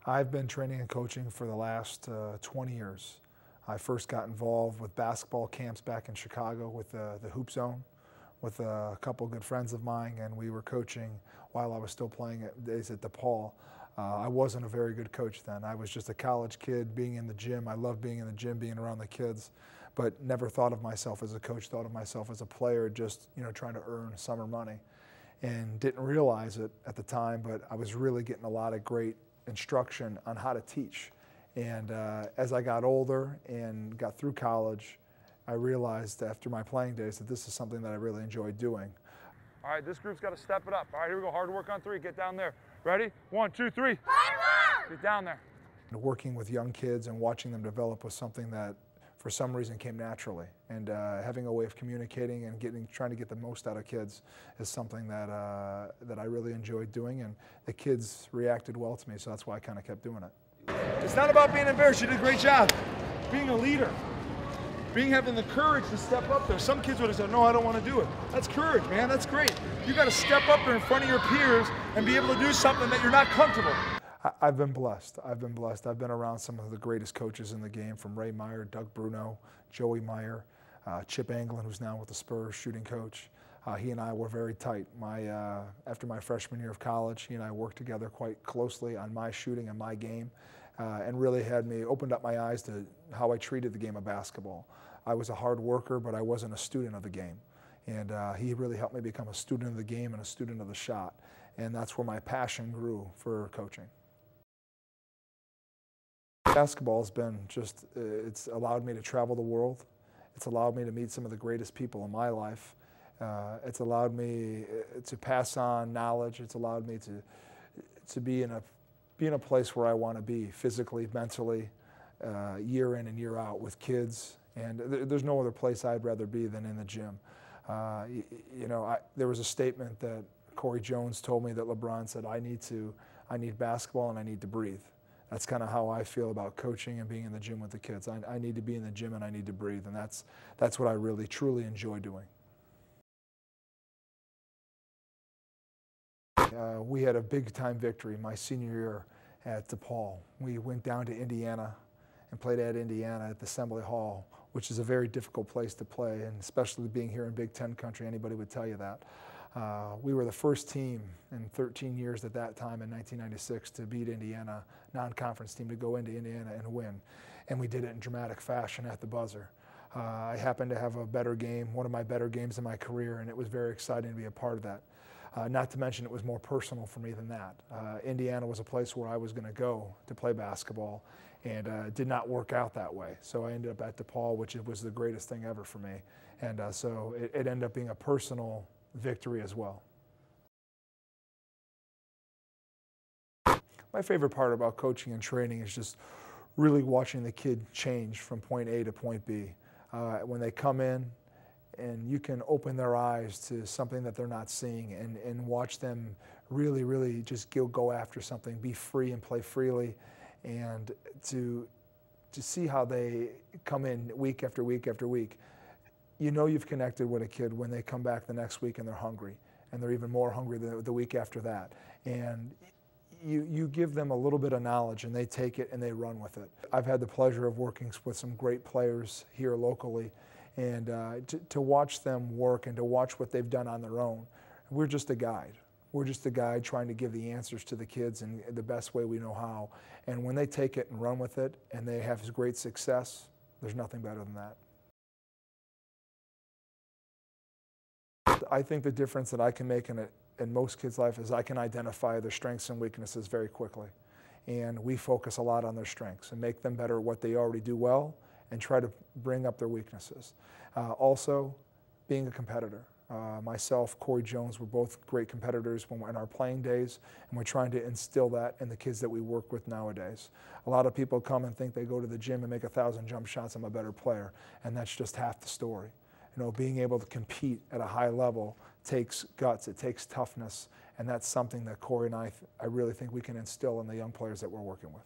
I've been training and coaching for the last 20 years. I first got involved with basketball camps back in Chicago with the Hoop Zone with a couple good friends of mine, and we were coaching while I was still playing days at DePaul. I wasn't a very good coach then. I was just a college kid being in the gym. I loved being in the gym, being around the kids, but never thought of myself as a coach, thought of myself as a player, just trying to earn summer money. And didn't realize it at the time, but I was really getting a lot of great instruction on how to teach. And as I got older and got through college, I realized after my playing days that this is something that I really enjoyed doing. All right, this group's got to step it up. All right, here we go. Hard work on three. Get down there. Ready? 1, 2, 3. Hard work! Get down there. Working with young kids and watching them develop was something that for some reason came naturally. And having a way of communicating and trying to get the most out of kids is something that I really enjoyed doing, and the kids reacted well to me, so that's why I kind of kept doing it. It's not about being embarrassed. You did a great job. Being a leader. Having the courage to step up there. Some kids would have said, no, I don't want to do it. That's courage, man. That's great. You got to step up there in front of your peers and be able to do something that you're not comfortable. I've been blessed. I've been blessed. I've been around some of the greatest coaches in the game, from Ray Meyer, Doug Bruno, Joey Meyer, Chip Anglin, who's now with the Spurs, shooting coach. He and I were very tight. After my freshman year of college, he and I worked together quite closely on my shooting and my game, and really opened up my eyes to how I treated the game of basketball. I was a hard worker, but I wasn't a student of the game. And he really helped me become a student of the game and a student of the shot. And that's where my passion grew for coaching. Basketball has been it's allowed me to travel the world. It's allowed me to meet some of the greatest people in my life. It's allowed me to pass on knowledge. It's allowed me to be in a place where I want to be physically, mentally, year in and year out with kids. And there's no other place I'd rather be than in the gym. There was a statement that Corey Jones told me that LeBron said, I need basketball and I need to breathe. That's kind of how I feel about coaching and being in the gym with the kids. I need to be in the gym and I need to breathe, and that's what I really, truly enjoy doing. We had a big-time victory my senior year at DePaul. We went down to Indiana and played at Indiana at the Assembly Hall, which is a very difficult place to play, and especially being here in Big Ten country, anybody would tell you that. We were the first team in 13 years at that time in 1996 to beat Indiana, non-conference team, to go into Indiana and win. And we did it in dramatic fashion at the buzzer. I happened to have a better game, one of my better games in my career, and it was very exciting to be a part of that. Not to mention it was more personal for me than that. Indiana was a place where I was going to go to play basketball, and it did not work out that way. So I ended up at DePaul, which was the greatest thing ever for me. And so it ended up being a personal victory as well. My favorite part about coaching and training is just really watching the kid change from point A to point B. When they come in, and you can open their eyes to something that they're not seeing, and watch them really, really just go after something, be free and play freely, and to see how they come in week after week after week. You know you've connected with a kid when they come back the next week and they're hungry, and they're even more hungry the week after that. And you give them a little bit of knowledge and they take it and they run with it. I've had the pleasure of working with some great players here locally, and to watch them work and to watch what they've done on their own. We're just a guide. We're just a guide trying to give the answers to the kids in the best way we know how. And when they take it and run with it and they have great success, there's nothing better than that. I think the difference that I can make in most kids' life is I can identify their strengths and weaknesses very quickly. And we focus a lot on their strengths and make them better at what they already do well and try to bring up their weaknesses. Also, being a competitor. Myself, Corey Jones, we're both great competitors when we're in our playing days, and we're trying to instill that in the kids that we work with nowadays. A lot of people come and think they go to the gym and make 1,000 jump shots, I'm a better player, and that's just half the story. Being able to compete at a high level takes guts, it takes toughness, and that's something that Corey and I really think we can instill in the young players that we're working with.